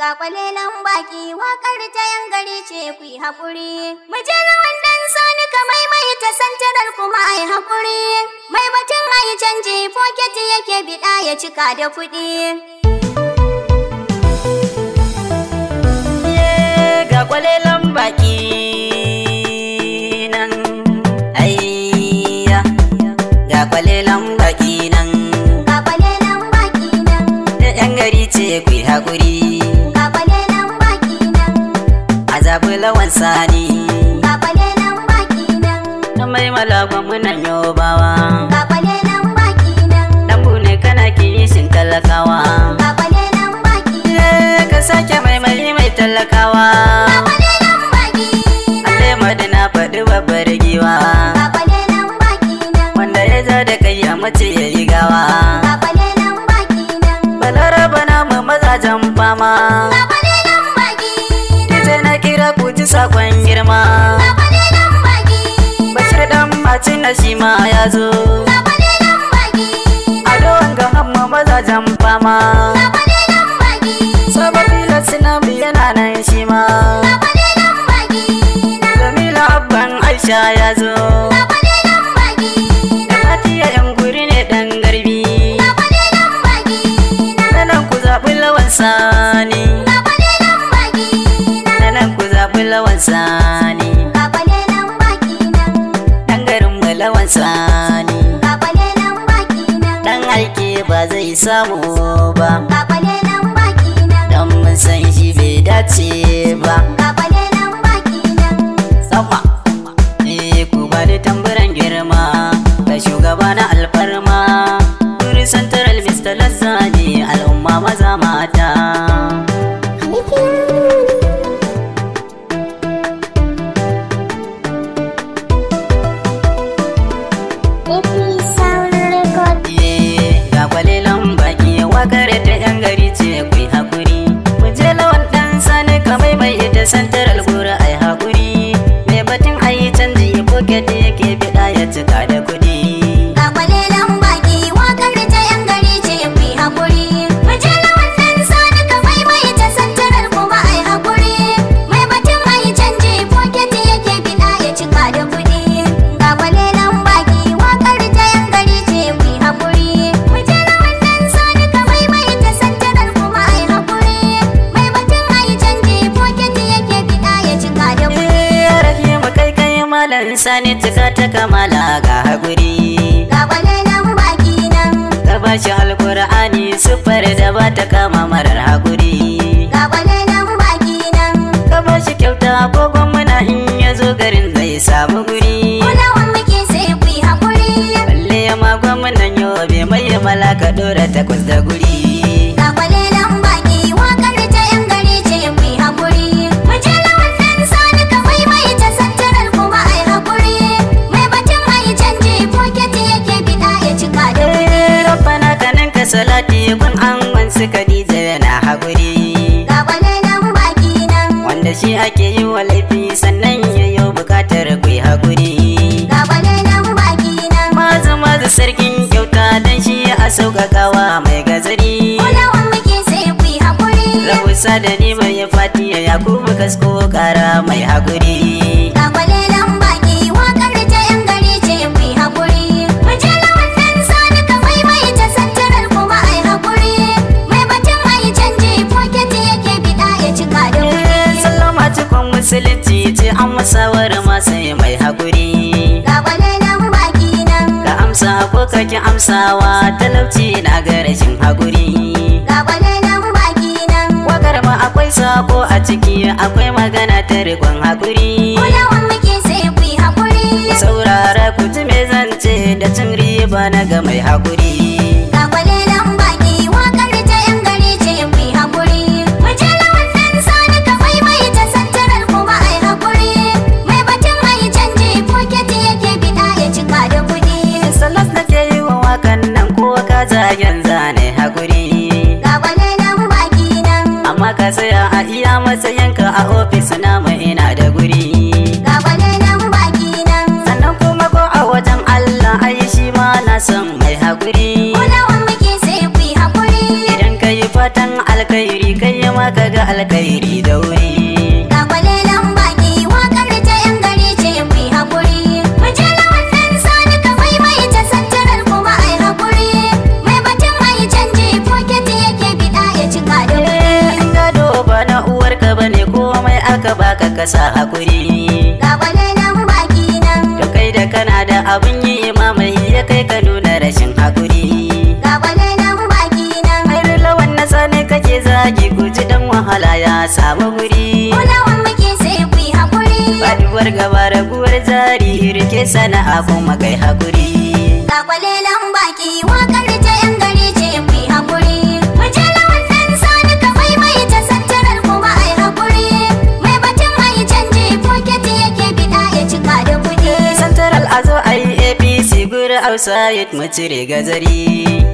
Ga kwalelan baki wakar ta yan gari ce ku yi haƙuri. Mu je rawan dan sani ka maimaita santarar kuma ai haƙuri. Mai batun ai canji pocket yake biɗa ya cika da kuɗi. Ga kwalelan baki nan ayya, ga kwalelan baki nan, Ga kwalelan baki nan, da yan gari ce ku yi haƙuri. ga kwalelan baki nan, Azabu lawan sani, ga kwalelan baki nan, na mai malakon munan yobawa, ga kwalelan baki nan, lambu ne kana kishin talakawa. ga kwalelan baki nan, Ka sake mai talakawa, ga kwalelan baki nan, alle madina faɗi babbar giwa, ga kwalelan baki nan, wanda ya ja da kai a mace ya yi gawa. ga kwalelan baki nan, Balaraba namu mazajen fama, ga kwalelan baki nan, DJ na kira ku ji sakon girma. ga kwalelan baki nan, Bashir dan macin na shi ma ya zo, ga kwalelan baki nan, a don ga hamma mazajen fama. ga kwalelan baki nan, Sabon filar sinami yana nan shi ma, ga kwalelan baki nan, Jamila abban Aisha ya zo, ga kwalelan baki nan, da Fatiya yan guri ne dan garbi. ga kwalelan baki nan, Nanan ku zaɓi lawan sani, ga kwalelan baki nan, nanan ku zaɓi lawan sani, ga kwalelan baki nan, ɗan garin mu lawan sani. ga kwalelan baki nan, Dan aiki ba zai samu ba, ga kwalelan baki nan, dan mun san shi bai dace ba. ga kwalelan baki nan, Sama, ku ba da tamburan girma ga shugaba na alfarma. Wuri Central Mr. Lazzani al'umma maza mata. Ga kwalelan baki wakar ta yan gari ce ku yi haƙuri. Mu je lawan ɗan sani ka mai ita Central gura ai haƙuri. Mai batun ayi canji pocket yake biɗa ya cika da kuɗi. ga kwalelan baki wakar ta yan gari ce ku yi haƙuri. Mu je lawan dan sani ka maimaita santarar kuma ai haƙuri. Mai batun ai canji pocket yake biɗa ya cika da kuɗi. Ga kwalelan baki wakar ta yan gari ce ku yi haƙuri. Mu je lawan dan sani ka maimaita santarar kuma ai haƙuri. Mai batun ai canji pocket yake biɗa ya cika da kuɗi. Rahimu kai malam sani cika ta kamala ga haƙuri. Ga kwalelan baki nan, Ka ba shi alƙur'ani siffar da ba ta kama marar haƙuri. ga kwalelan baki nan, Ka ba shi kyauta agogon muna in ya zo garin zai samu guri. kulawan muke sai ku yi haƙuri. Balle ya magon munan yobe mai malaka ɗora takwas da guri. Ga kwalelan baki wakar ta yan gari ce ku yi haƙuri. Mu je lawan dan sani ka maimaita santarar kuma ai haƙuri. Mai batun ai canji pocket yake biɗa ya cika da kuɗi. Rabbana kanin ka salati kun an wansu Khadija yana haƙuri. Ga kwalelan baki nan, Wanda shi ake yi wa laifi sannan yayo bukatar ku yi haƙuri. ga kwalelan baki nan, Mazu sarkin kyauta dan shi a sauƙaƙawa mai gazari. kulawan muke sai ku yi haƙuri. Rahusa da ni mai fatiya Yakubu kasko ƙara mai haƙuri. Ga kwalelan baki wakar ta yan gari ce ku yi haƙuri. Mu je lawan dan sani ka maimaita santarar kuma ai haƙuri. Mai batun ai canji pocket yake biɗa ya cika da kuɗi. Sallama cikon musulunci ce an masawar masu mai haƙuri. Ga kwalelan baki nan, Ka amsa ko kake amsawa talauci na ga rashin haƙuri. ga kwalelan baki nan, Wakar ma akwai sako a ciki akwai magana ta riƙon haƙuri. kulawan muke sai ku yi haƙuri. Ku saurara ku ji me zance da cin riba na ga mai haƙuri. Ga kwalelan baki wakar ta yan gari ce ku yi haƙuri. Mu je lawan dan sani ka maimaita santarar kuma ai haƙuri. Mai batun ai canji pocket yake biɗa ya cika da kuɗi. Salas nake yi wa wakan nan ko ka zagen zane haƙuri. Ga kwalelan baki nan, Amma ka tsaya a iya matsayinka a ofis na mai ina da guri. ga kwalelan baki nan, Sannan kuma ko a wajen Allah ai shi ma na son mai haƙuri. kulawan muke sai ku yi haƙuri. Idan ka yi fatan alka alkhairi kai ma ka ga alkhairi da wuri. Ga kwalelan baki wakar ta yan gari ce ku yi haƙuri. Mu je lawan ɗan sani ka maimaita santarar kuma ai haƙuri. Mai batun mai canji foketi yake biɗa ya cika da kuɗi. In gado ba na uwarka bane komai aka baka kasa haƙuri. Ga kwalelan baki nan. To kai da kana da abin yi mamai ya kai ka nuna rashin haƙuri. Ga kwalelan baki nan. Ai lawan na sani kake zagi guji dan wahala ya samu guri. Kulawan muke sai ku yi haƙuri. Faduwar gaba raguwar jari rike sana'a kuma kai haƙuri. Ga kwalelan baki wakar ta yan gari ce ku yi haƙuri. Mu je lawan ɗan sani ka maimaita santarar kuma ai haƙuri. Mai batun mai canji foketi yake biɗa ya cika da kuɗi. Central a zo a yi APC guri outside mu cire gazari.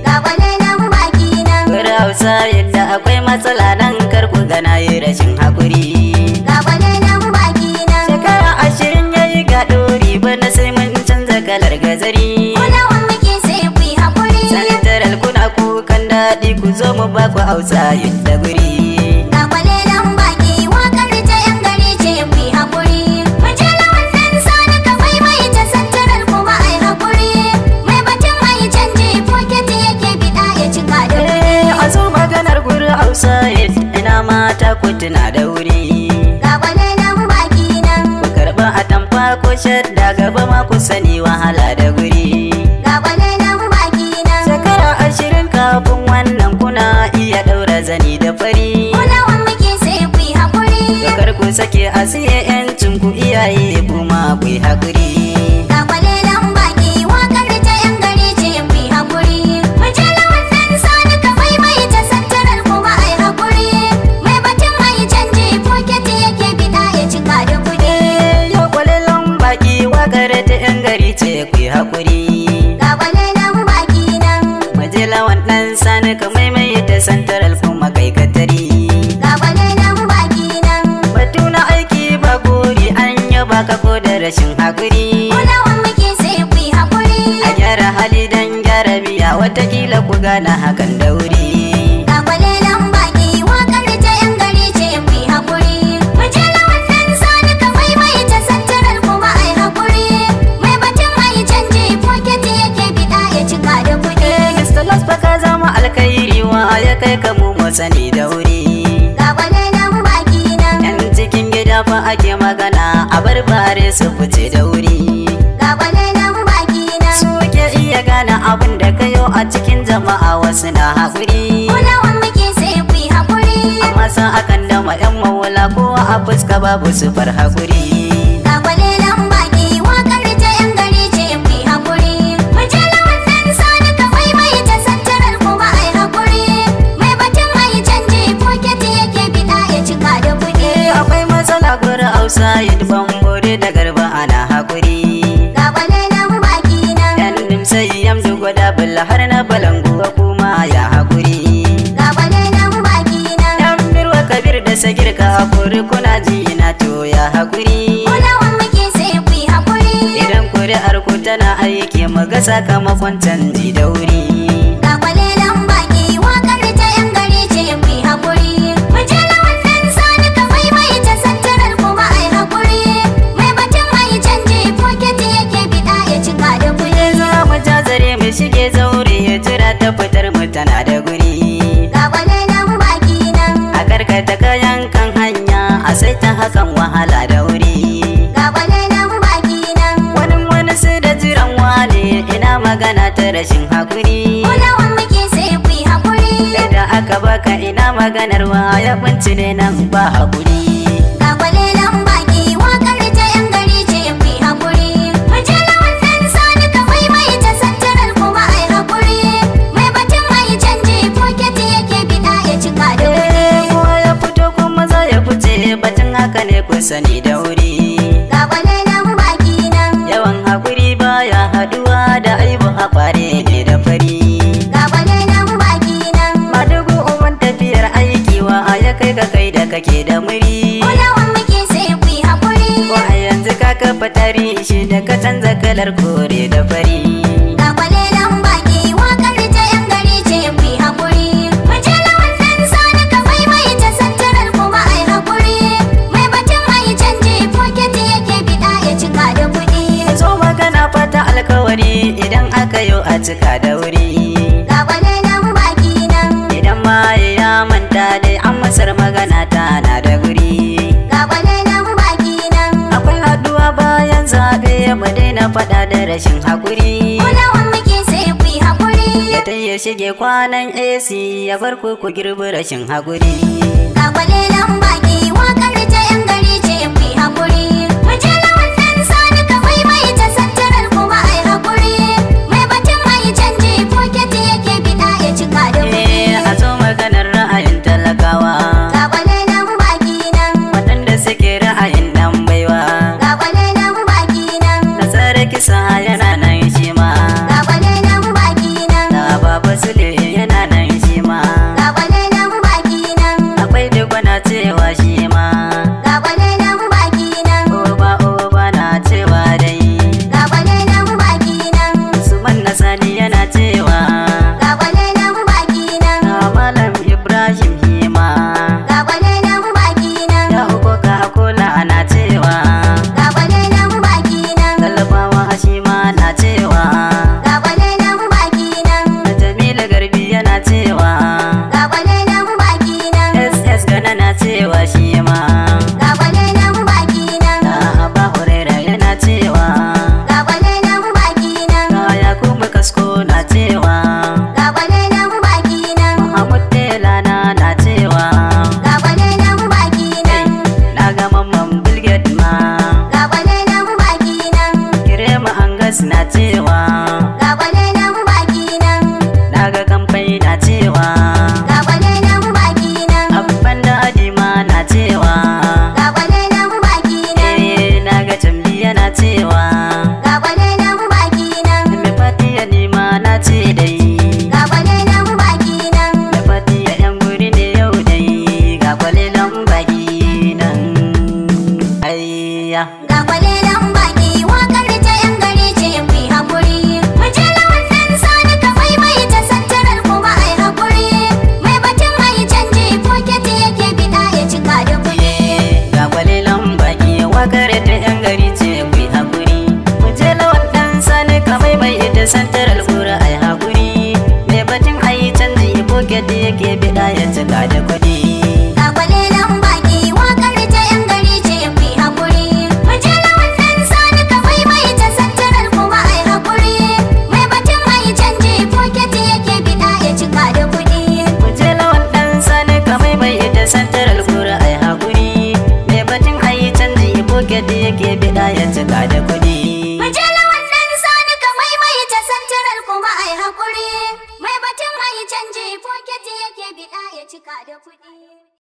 Ga kwalelan baki nan. Guri outside da akwai matsala nan kar ku gana yi rashin haƙuri. Ga kwalelan baki nan. Shekara 20 yayi ga ɗori bana sai mun canza kalar gazari. Kulawan muke sai ku yi haƙuri. Central kuna kukan daɗi ku zo mu ba ku outside da guri. Ga kwalelan baki wakar ta yan gari ce ku yi haƙuri. Mu je lawan ɗan sani ka maimaita santarar kuma ai haƙuri. Mai batun mai canji foketi yake biɗa ya cika da kuɗi. A zo maganar guri outside ina mata ku tuna da wuri. Ga kwalelan baki nan. Ku karɓa atamfa ko shadda gaba ma ku sani wahala da guri. Ga kwalelan baki nan. Shekara 20 kafin wannan kuna iya ɗaura zani da fari. Kulawan muke sai ku yi haƙuri. Kar ku sake a siye 'yancin ku iyaye kuma ku yi haƙuri. Ga kwalelan baki wakar ta yan gari ce ku yi haƙuri. Mu je lawan ɗan sani ka maimaita santarar kuma ai haƙuri. Mai batun mai canji foketi yake biɗa ya cika da kuɗi. Yau kwalelan baki wakar ta 'yan gari ce ku yi haƙuri. Ga kwalelan baki nan. Maje lawan ɗan sani ka maimaita santaral kuma kai katari. Ga kwalelan baki nan. Batu na aiki ba gori an yaba ka ko da rashin haƙuri. Kulawan muke sai ku yi haƙuri. A gyara hali dan gyara biya watakila ku gana hakan da wuri. Ga kwalelan baki wakar ta yan gari ce ku yi haƙuri. Mu je lawan ɗan sani ka maimaita santarar kuma ai haƙuri. Mai batun mai canji foketi yake biɗa ya cika da kuɗi. Mr. Los baka zama alkhairi wa ya kai ka mu sani da wuri. Ga kwalelan baki nan. Yan cikin gida fa ake magana a barbare su fice da wuri. Ga kwalelan baki nan. Su ke iya gane abin da kayo a cikin jama'a wasu na haƙuri. Kulawan muke sai ku yi haƙuri. Amma san akan dama 'yan mawula kowa a fuska babu sufar haƙuri. Ga kwalelan baki wakar ta yan gari ce ku yi haƙuri. Mu je lawan ɗan sani ka maimaita santarar kuma ai haƙuri. Mai batun mai canji foketi yake biɗa ya cika da kuɗi. Akwai matsala guri outside bambore da garba ana haƙuri. Ga kwalelan baki nan. Yan nimsai yamdu gwada bala har na balanguwa kuma ya haƙuri. Ga kwalelan baki nan. Yan mirwa kabir da sagir ka haƙuri kuna ji na to ya haƙuri. Kulawan muke sai ku yi haƙuri. Idan kuri'ar ku tana aiki mu ga sakamakon canji da wuri. Ga kwalelan baki wakar ta yan gari ce ku yi haƙuri. Mu je lawan ɗan sani ka maimaita santarar kuma ai haƙuri. Mai batun mai canji foketi yake biɗa ya cika da kuɗi. Za mu jazare mu shige zaure ya jira ta fitar mu tana da guri. Ga kwalelan baki nan. A karkata kayan kan hanya a sai ta hakan wahala da wuri. Ga kwalelan baki nan. Wani sai da jiran wane ina magana ta rashin haƙuri. Kulawan muke sai ku yi haƙuri. Da aka baka ina maganar wa ya binci ne nan ba haƙuri. Ga kwalelan baki wakar ta yan gari ce ku yi haƙuri. Mu je lawan ɗan sani ka maimaita santarar kuma ai haƙuri. Mai batun mai canji foketi yake biɗa ya cika da kuɗi. Kowa ya fito kuma za ya fice batun haka ne ku sani da wuri. Ga kwalelan baki nan. Yawan haƙuri baya haɗuwa da aibu haƙware ne da fari. Ga kwalelan baki nan. Madugu uban tafiyar aiki wa ya kai ka kai da kake da muri. Kulawan muke sai ku yi haƙuri. Ko a yanzu ka kafa tarihi da ka canza kalar kore da fari. Ga kwalelan baki wakar ta yan gari ce ku yi haƙuri. Mu je lawan ɗan sani ka cika da wuri. Ga kwalelan baki nan. Idan ma ya manta dai an masar magana ta na da guri. Ga kwalelan baki nan. Akwai haduwa bayan zaɓe mu daina faɗa da rashin haƙuri. Kulawan muke sai ku yi haƙuri. Ya ta ya shige kwanan AC ya bar ku girbi rashin haƙuri. Ga kwalelan baki wakar ta yan gari ce ku yi haƙuri. Mu je lawan nan sani ka mai ta santarar kuma ai haƙuri. Mai batun mai canji foketi yake bida ya cika da kuɗi. A zo maganar ra'ayin talakawa. Ga kwalelan baki nan. Waɗanda suke ra'ayin ɗan baiwa. Ga kwalelan baki nan. Nasarar kisa yana nan shi ma. Ga kwalelan baki nan. Da Baba Sule yana nan shi ma. Ga kwalelan baki nan. Akwai dugwana cewa shi ma. Ga kwalelan baki nan. Oba na cewa dai. Ga kwalelan baki nan. Usman na Sani yana cewa. Ga kwalelan baki nan. Da Malam Ibrahim Hima. Ga kwalelan baki nan. Da Ukoka Akola ana cewa. Ga kwalelan baki nan. Talabawa shi ma na cewa. Ga kwalelan baki nan. Da Jamilu Garbi yana cewa. Ga kwalelan baki nan. SS Gana na cewa shi ma. Ga kwalelan baki nan. Da Abba Huraira yana cewa. Ga kwalelan baki nan. Da Yakubu Kasko na cewa. Ga kwalelan baki nan. Muhammad Delana na cewa. Ga kwalelan baki nan. Na ga Mamman Bilget ma. Ga kwalelan baki nan. Kirema Angas na cewa. Ga kwalelan baki nan. Na ga Kamfai na cewa. Ga kwalelan baki nan. Abban da Adima na cewa. Ga kwalelan baki nan. Na ga Tambi yana cewa. Ga kwalelan baki nan. Mai Fatiya Nima na ce dai. Ga kwalelan baki nan. Mai Fatiya yan guri ne yau dai. Ga kwalelan baki nan. Ayya. Ga kwalelan baki wakar ta yan gari ce ku yi haƙuri. Mu je lawan nan sani ka mai ta santarar kuma ai haƙuri. Mai batun ai canji foketi yake bida ya cika da kuɗi. Ga kwalelan baki wakar ta yan gari ce ku yi haƙuri. Mu je lawan ɗan sani kamai mai ita santar alƙura ai haƙuri. Mai batun ai canji pocket yake biɗa ya cika da kuɗi. Ga kwalelan baki wakar ta yan gari ce ku yi haƙuri. Mu je lawan nan sani ka mai ta santarar kuma ai haƙuri. Mai batun ai canji foketi yake bida ya cika da kuɗi. Mu je lawan ɗan sani kamai mai ita santar alƙura ai haƙuri. Mai batun ai canji pocket yake biɗa ya cika da kuɗi. Mu je lawan nan sani ka mai ta santarar kuma ai haƙuri. Mai batun ai canji foketi yake bida ya cika da kuɗi.